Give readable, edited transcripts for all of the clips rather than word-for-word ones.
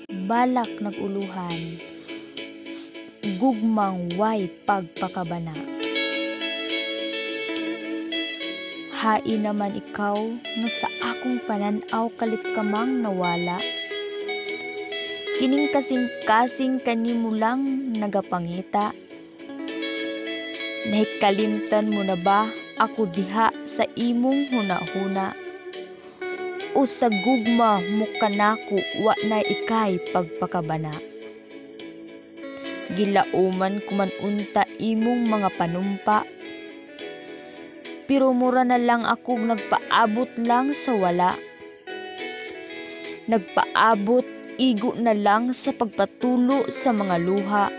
balak naguluhan, gugmang way pagpakabana. Hain naman ikaw nga sa akong pananaw kalit kamang nawala. Kining kasing-kasing kanimo lang nagapangita. Nahikalimtan mo na ba ako diha sa imong huna-huna? O sa gugma mo kanako wa na ikay pagpakabana? Gilauman kuman unta imong mga panumpa. Pero mura na lang akong nagpaabot lang sa wala. Nagpaabot igo na lang sa pagpatulo sa mga luha.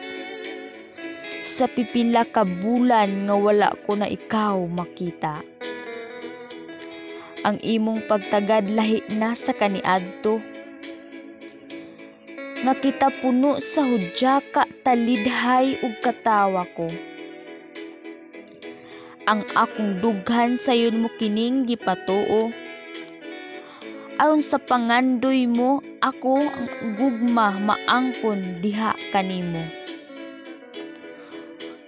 Sa pipila ka bulan nga wala ko na ikaw makita. Ang imong pagtagad lahi na sa kaniadto. Nga kita puno sa hudya ka talidhay ug katawa ko. Ang akong dughan sayon mo kining gipatuo. Aron sa pangandoy mo, ako ang gugma maangkon diha kanimo.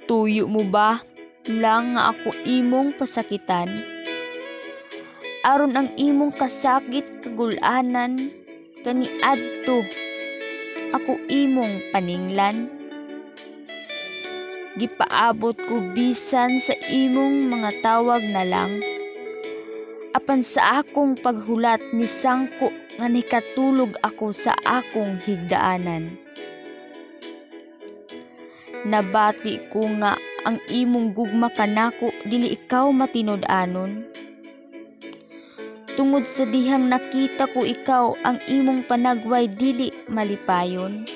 Tuyo mo ba lang nga ako imong pasakitan? Aron ang imong kasakit kagulanan, kaniadto, ako imong paninglan. Gipaabot ko bisan sa imong mga tawag na lang. Apan sa akong paghulat ni sangko nga nikatulog ako sa akong higdaanan. Nabati ko nga ang imong gugma kanako dili ikaw matinud-anon. Tungod sa dihang nakita ko ikaw ang imong panagway dili malipayon.